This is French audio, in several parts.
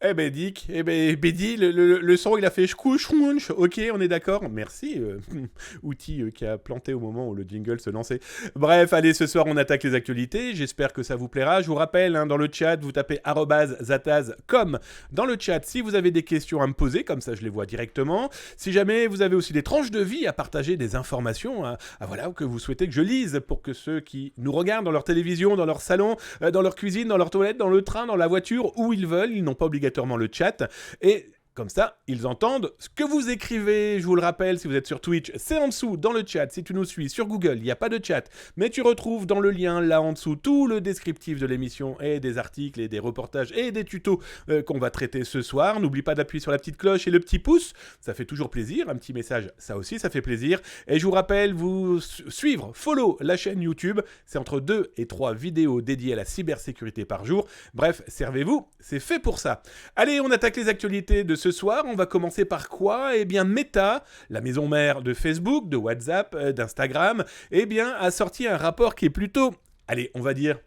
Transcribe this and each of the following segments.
Eh ben Dick, eh ben Bédi, le son il a fait chkouch, ok, on est d'accord. Merci, outil qui a planté au moment où le jingle se lançait. Bref, allez, ce soir on attaque les actualités, j'espère que ça vous plaira. Je vous rappelle, dans le chat, vous tapez @zataz.com dans le chat si vous avez des questions à me poser, comme ça je les vois directement. Si jamais vous avez aussi des tranches de vie à partager, des informations, voilà, que vous souhaitez que je lise pour que ceux qui nous regardent dans leur télévision, dans leur salon, dans leur cuisine, dans leur toilette, dans le train, dans la voiture, où ils veulent, ils n'ont pas obligatoirement le chat, et comme ça, ils entendent ce que vous écrivez. Je vous le rappelle, si vous êtes sur Twitch, c'est en dessous, dans le chat. Si tu nous suis sur Google, il n'y a pas de chat, mais tu retrouves dans le lien, là en dessous, tout le descriptif de l'émission et des articles et des reportages et des tutos qu'on va traiter ce soir. N'oublie pas d'appuyer sur la petite cloche et le petit pouce, ça fait toujours plaisir. Un petit message, ça aussi, ça fait plaisir. Et je vous rappelle, vous suivre, follow la chaîne YouTube. C'est entre 2 et 3 vidéos dédiées à la cybersécurité par jour. Bref, servez-vous, c'est fait pour ça. Allez, on attaque les actualités de ce soir. On va commencer par quoi ? Eh bien, Meta, la maison mère de Facebook, de WhatsApp, d'Instagram, eh bien, a sorti un rapport qui est plutôt, allez, on va dire,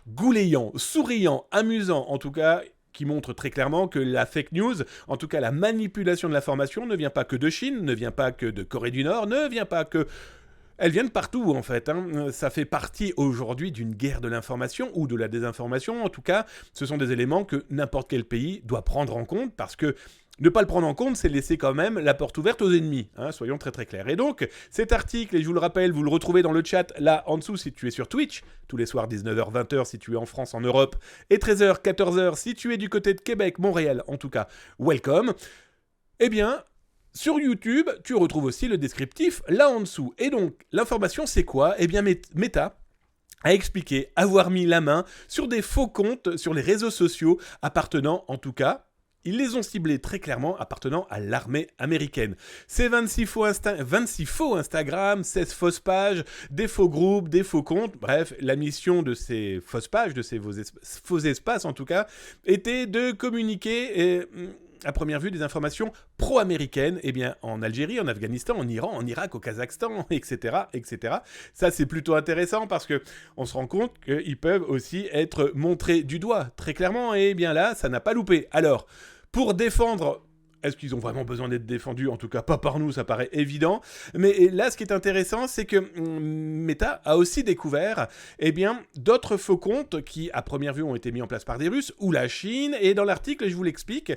goulayant, souriant, amusant, en tout cas, qui montre très clairement que la fake news, en tout cas la manipulation de l'information, ne vient pas que de Chine, ne vient pas que de Corée du Nord, ne vient pas que... Elles viennent partout en fait, Ça fait partie aujourd'hui d'une guerre de l'information ou de la désinformation. En tout cas, ce sont des éléments que n'importe quel pays doit prendre en compte parce que ne pas le prendre en compte, c'est laisser quand même la porte ouverte aux ennemis, soyons très très clairs. Et donc, cet article, et je vous le rappelle, vous le retrouvez dans le chat, là en dessous si tu es sur Twitch, tous les soirs 19h-20h si tu es en France, en Europe, et 13h-14h si tu es du côté de Québec, Montréal en tout cas, welcome. Eh bien... Sur YouTube, tu retrouves aussi le descriptif là en dessous. Et donc, l'information, c'est quoi ? Eh bien, Meta a expliqué avoir mis la main sur des faux comptes sur les réseaux sociaux appartenant, en tout cas, ils les ont ciblés très clairement appartenant à l'armée américaine. C'est 26 faux Instagram, 16 fausses pages, des faux groupes, des faux comptes. Bref, la mission de ces fausses pages, de ces faux espaces en tout cas, était de communiquer... à première vue, des informations pro-américaines, eh bien, en Algérie, en Afghanistan, en Iran, en Irak, au Kazakhstan, etc., etc. Ça, c'est plutôt intéressant parce que on se rend compte qu'ils peuvent aussi être montrés du doigt, très clairement, et bien là, ça n'a pas loupé. Alors, pour défendre... Est-ce qu'ils ont vraiment besoin d'être défendus ? En tout cas, pas par nous, ça paraît évident. Mais là, ce qui est intéressant, c'est que Meta a aussi découvert d'autres faux comptes qui, à première vue, ont été mis en place par des Russes ou la Chine. Et dans l'article, je vous l'explique...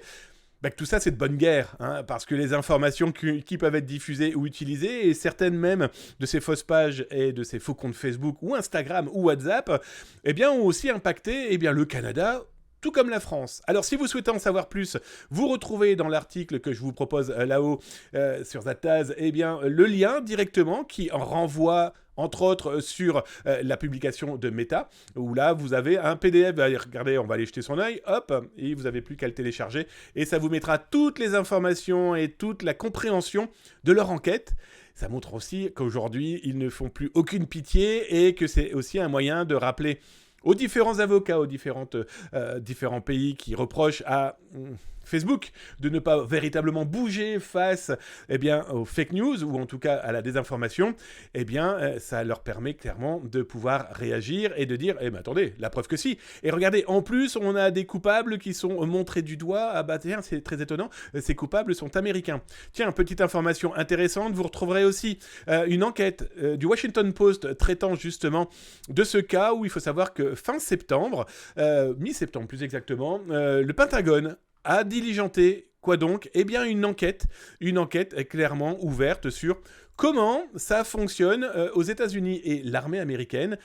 que tout ça, c'est de bonne guerre, parce que les informations qui peuvent être diffusées ou utilisées, et certaines même de ces fausses pages et de ces faux comptes Facebook ou Instagram ou WhatsApp, ont aussi impacté le Canada, tout comme la France. Alors, si vous souhaitez en savoir plus, vous retrouvez dans l'article que je vous propose là-haut sur Zataz, le lien directement qui en renvoie... entre autres sur la publication de Meta, où là, vous avez un PDF, allez, regardez, on va aller jeter son œil, hop, et vous n'avez plus qu'à le télécharger, et ça vous mettra toutes les informations et toute la compréhension de leur enquête. Ça montre aussi qu'aujourd'hui, ils ne font plus aucune pitié, et que c'est aussi un moyen de rappeler aux différents avocats, aux différents pays qui reprochent à... Facebook, de ne pas véritablement bouger face aux fake news, ou en tout cas à la désinformation, ça leur permet clairement de pouvoir réagir et de dire, attendez, la preuve que si. Et regardez, en plus, on a des coupables qui sont montrés du doigt, tiens, c'est très étonnant, ces coupables sont américains. Tiens, petite information intéressante, vous retrouverez aussi une enquête du Washington Post traitant justement de ce cas où il faut savoir que fin septembre, mi-septembre plus exactement, le Pentagone a diligenté, quoi donc ? Une enquête clairement ouverte sur comment ça fonctionne aux États-Unis et l'armée américaine.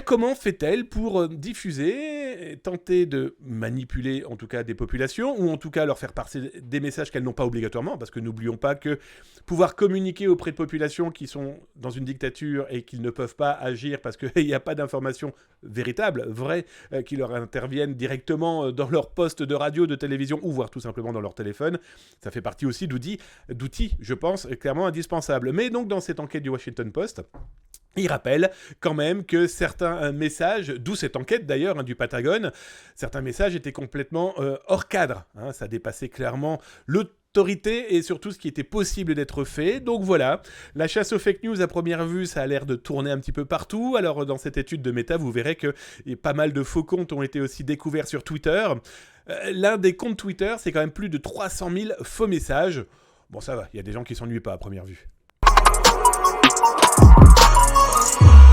Comment fait-elle pour diffuser, tenter de manipuler en tout cas des populations, ou en tout cas leur faire passer des messages qu'elles n'ont pas obligatoirement, parce que n'oublions pas que pouvoir communiquer auprès de populations qui sont dans une dictature et qu'ils ne peuvent pas agir parce qu'il n'y a pas d'informations véritables, vraies, qui leur interviennent directement dans leur poste de radio, de télévision, ou voire tout simplement dans leur téléphone, ça fait partie aussi d'outils, je pense, clairement indispensables. Mais donc dans cette enquête du Washington Post, il rappelle quand même que certains messages, d'où cette enquête d'ailleurs du Pentagone, certains messages étaient complètement hors cadre. Ça dépassait clairement le autorité et surtout ce qui était possible d'être fait. Donc voilà, la chasse aux fake news à première vue, ça a l'air de tourner un petit peu partout. Alors dans cette étude de Meta, vous verrez que pas mal de faux comptes ont été aussi découverts sur Twitter. L'un des comptes Twitter, c'est quand même plus de 300 000 faux messages. Bon, ça va, il y a des gens qui s'ennuient pas à première vue.